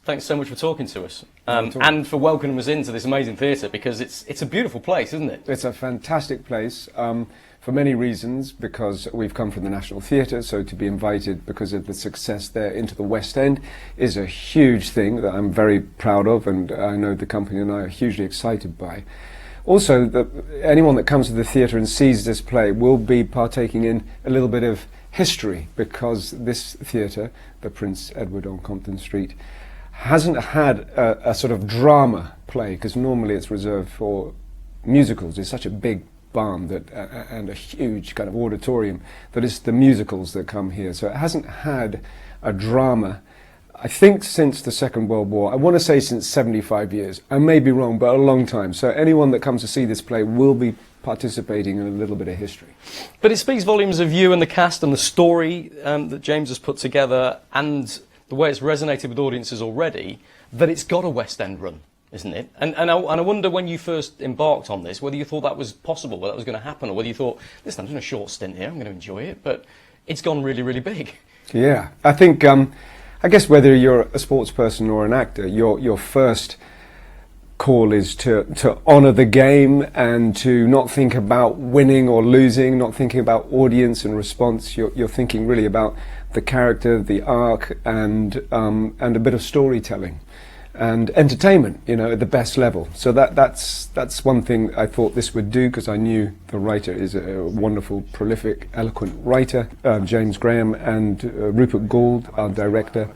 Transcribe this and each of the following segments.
thanks so much for talking to us and for welcoming us into this amazing theatre, because it's a beautiful place, isn't it? It's a fantastic place for many reasons, because we've come from the National Theatre, so to be invited because of the success there into the West End is a huge thing that I'm very proud of, and I know the company and I are hugely excited by. Also, anyone that comes to the theatre and sees this play will be partaking in a little bit of history, because this theatre, the Prince Edward on Compton Street, hasn't had a sort of drama play, because normally it's reserved for musicals. It's such a big barn that and a huge kind of auditorium that it's the musicals that come here. So it hasn't had a drama, I think, since the Second World War. I want to say since 75 years. I may be wrong, but a long time. So anyone that comes to see this play will be participating in a little bit of history. But it speaks volumes of you and the cast and the story that James has put together, and the way it's resonated with audiences already, that it's got a West End run, isn't it? And I wonder, when you first embarked on this, whether you thought that was possible, whether that was going to happen, or whether you thought, listen, I'm doing a short stint here, I'm going to enjoy it, but it's gone really, really big. Yeah, I think, I guess whether you're a sports person or an actor, your first call is to honour the game and to not think about winning or losing, not thinking about audience and response. You're thinking really about the character, the arc, and a bit of storytelling and entertainment, you know, at the best level. So that's one thing I thought this would do, because I knew the writer is a wonderful, prolific, eloquent writer, James Graham, and Rupert Gould, our director.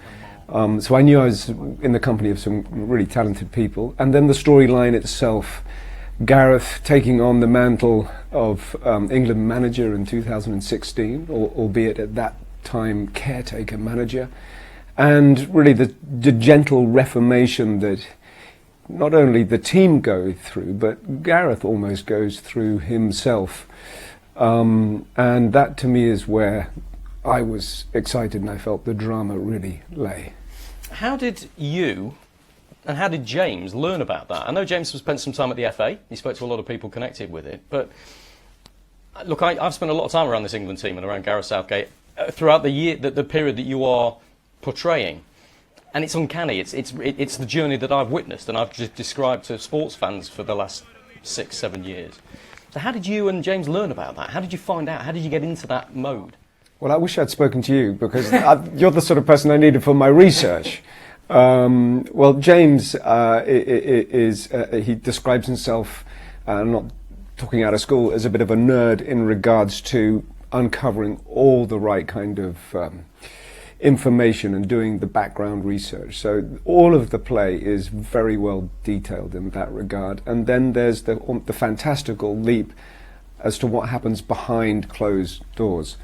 So I knew I was in the company of some really talented people. And then the storyline itself, Gareth taking on the mantle of England manager in 2016, albeit at that time caretaker manager, and really the gentle reformation that not only the team go through, but Gareth almost goes through himself. And that to me is where I was excited, and I felt the drama really lay. How did you and how did James learn about that? I know James has spent some time at the FA. He spoke to a lot of people connected with it. But look, I've spent a lot of time around this England team and around Gareth Southgate throughout the year, the period that you are portraying. And it's uncanny. It's the journey that I've witnessed and I've just described to sports fans for the last 6-7 years. So how did you and James learn about that? How did you find out? How did you get into that mode? Well, I wish I'd spoken to you, because you're the sort of person I needed for my research. Well, James he describes himself, not talking out of school, as a bit of a nerd in regards to uncovering all the right kind of information and doing the background research. So all of the play is very well detailed in that regard. And then there's the fantastical leap as to what happens behind closed doors.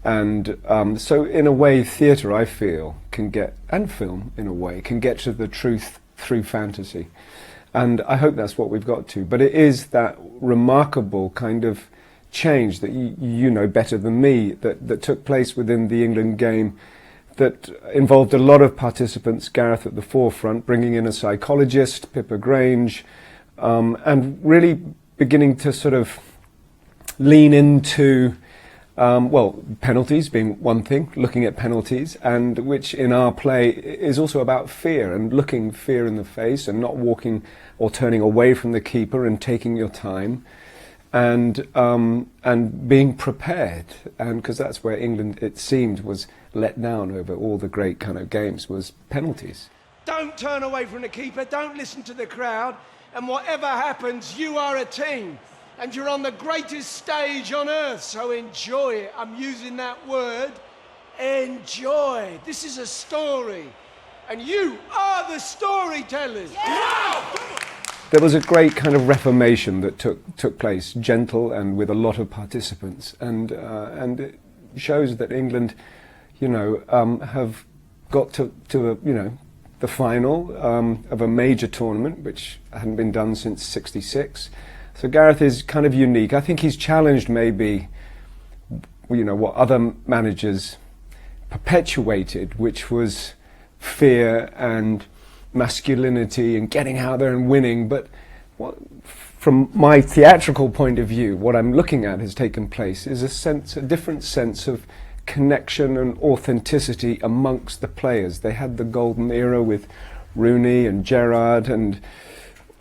And so in a way, theatre, I feel, can get, and film in a way, can get to the truth through fantasy. And I hope that's what we've got to. But it is that remarkable kind of change that you know better than me that took place within the England game, that involved a lot of participants, Gareth at the forefront, bringing in a psychologist, Pippa Grange, and really beginning to sort of lean into penalties being one thing, looking at penalties, and which in our play is also about fear and looking fear in the face and not walking or turning away from the keeper and taking your time, and being prepared. And because that's where England, it seemed, was let down over all the great kind of games, was penalties. Don't turn away from the keeper, don't listen to the crowd, and whatever happens, you are a team. And you're on the greatest stage on earth, so enjoy it. I'm using that word, enjoy. This is a story, and you are the storytellers. Yeah! There was a great kind of reformation that took place, gentle and with a lot of participants, and it shows that England, you know, have got to the final of a major tournament, which hadn't been done since '66. So Gareth is kind of unique. I think he's challenged maybe, you know, what other managers perpetuated, which was fear and masculinity and getting out there and winning. But from my theatrical point of view, what I'm looking at has taken place is a different sense of connection and authenticity amongst the players. They had the golden era with Rooney and Gerrard, and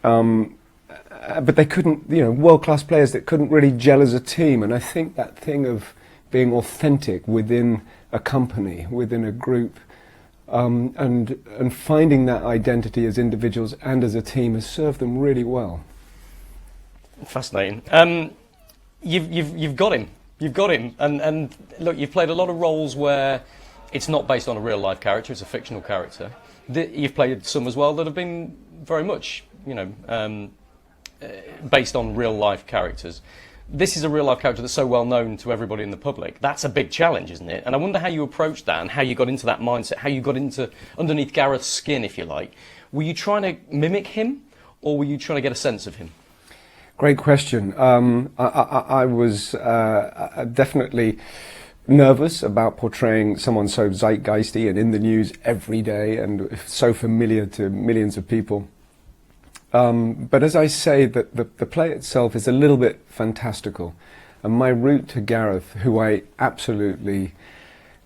but they couldn't, world-class players that couldn't really gel as a team. And I think that thing of being authentic within a company, within a group, and finding that identity as individuals and as a team has served them really well. Fascinating. You've got him. You've got him. And look, you've played a lot of roles where it's not based on a real life character; it's a fictional character. You've played some as well that have been very much, based on real life characters. This is a real life character that's so well known to everybody in the public. That's a big challenge, isn't it? And I wonder how you approached that and how you got into that mindset, how you got into underneath Gareth's skin, if you like. Were you trying to mimic him, or were you trying to get a sense of him? Great question. I was definitely nervous about portraying someone so zeitgeisty and in the news every day and so familiar to millions of people. But as I say, that the play itself is a little bit fantastical. And my route to Gareth, who I absolutely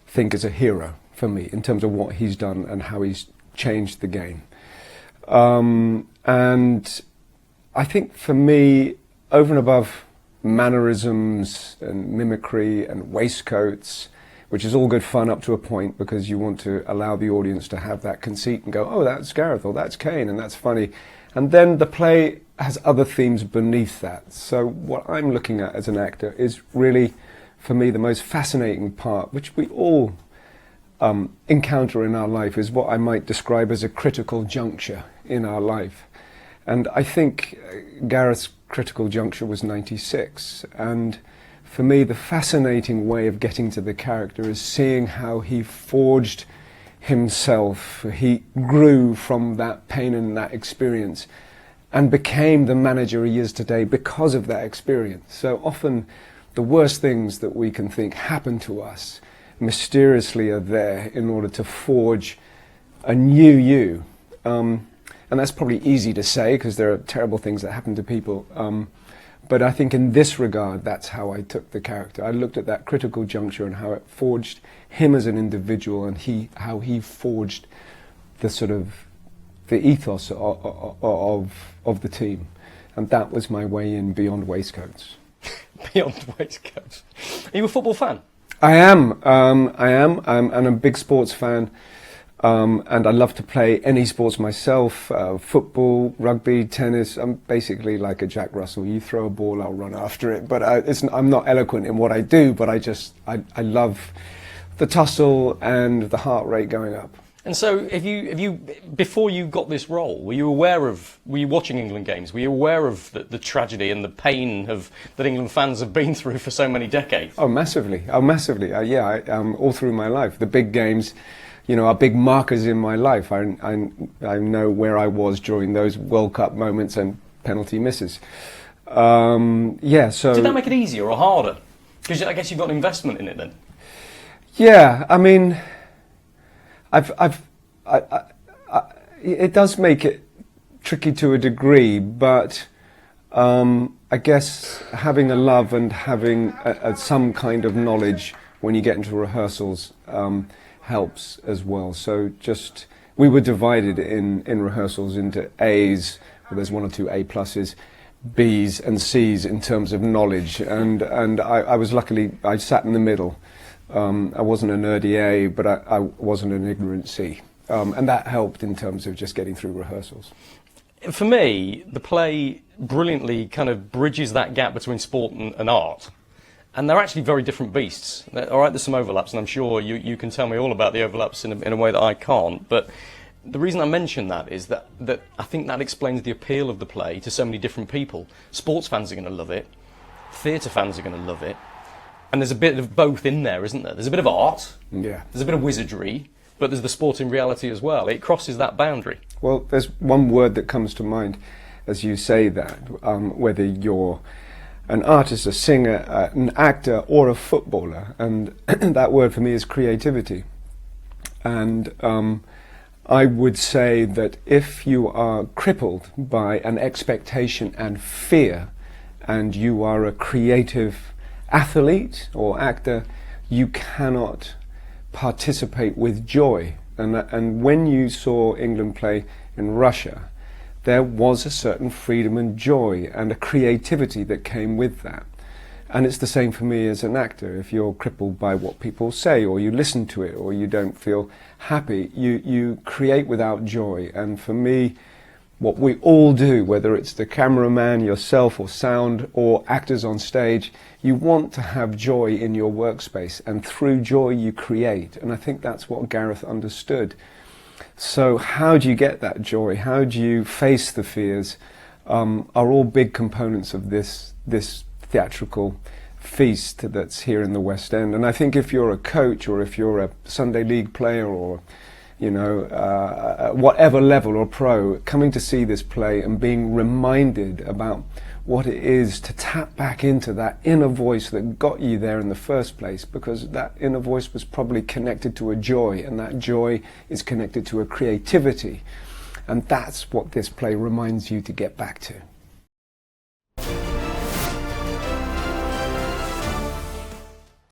think is a hero for me in terms of what he's done and how he's changed the game. And I think for me, over and above mannerisms and mimicry and waistcoats, which is all good fun up to a point because you want to allow the audience to have that conceit and go, oh, that's Gareth or that's Kane and that's funny. And then the play has other themes beneath that. So what I'm looking at as an actor is really, for me, the most fascinating part, which we all encounter in our life, is what I might describe as a critical juncture in our life. And I think Gareth's critical juncture was 96. And for me, the fascinating way of getting to the character is seeing how he forged himself. He grew from that pain and that experience and became the manager he is today because of that experience. So often the worst things that we can think happen to us mysteriously are there in order to forge a new you. And that's probably easy to say because there are terrible things that happen to people. But I think in this regard, that's how I took the character. I looked at that critical juncture and how it forged him as an individual and how he forged the sort of the ethos of the team. And that was my way in beyond waistcoats. Beyond waistcoats. Are you a football fan? I am. I'm a big sports fan. And I love to play any sports myself, football, rugby, tennis. I'm basically like a Jack Russell. You throw a ball, I'll run after it. But I'm not eloquent in what I do, but I love the tussle and the heart rate going up. And so have you before you got this role, were you watching England games? Were you aware of the tragedy and the pain that England fans have been through for so many decades? Oh, massively. All through my life. The big games, are big markers in my life. I know where I was during those World Cup moments and penalty misses. So did that make it easier or harder? Because I guess you've got an investment in it then. Yeah, I mean, it does make it tricky to a degree, but I guess having a love and having some kind of knowledge when you get into rehearsals helps as well. So we were divided in rehearsals into A's, where there's 1 or 2 A pluses, B's and C's in terms of knowledge, and I was luckily, I sat in the middle. I wasn't a nerdy A, but I wasn't an ignorant C. And that helped in terms of just getting through rehearsals. For me, the play brilliantly kind of bridges that gap between sport and art. And they're actually very different beasts. All right, there's some overlaps, and I'm sure you can tell me all about the overlaps in a way that I can't. But the reason I mention that is that I think that explains the appeal of the play to so many different people. Sports fans are going to love it. Theatre fans are going to love it. And there's a bit of both in there, isn't there? There's a bit of art, yeah. There's a bit of wizardry, but there's the sporting reality as well. It crosses that boundary. Well, there's one word that comes to mind as you say that, whether you're an artist, a singer, an actor, or a footballer, and that word for me is creativity. And I would say that if you are crippled by an expectation and fear, and you are a creative athlete or actor, you cannot participate with joy And when you saw England play in Russia, there was a certain freedom and joy and a creativity that came with that. And it's the same for me as an actor. If you're crippled by what people say, or you listen to it, or you don't feel happy, you create without joy. And for me, what we all do, whether it's the cameraman, yourself, or sound, or actors on stage, you want to have joy in your workspace, and through joy you create. And I think that's what Gareth understood. So how do you get that joy? How do you face the fears? Are all big components of this theatrical feast that's here in the West End. And I think if you're a coach, or if you're a Sunday League player, or whatever level or pro, coming to see this play and being reminded about what it is to tap back into that inner voice that got you there in the first place, because that inner voice was probably connected to a joy, and that joy is connected to a creativity. And that's what this play reminds you to get back to.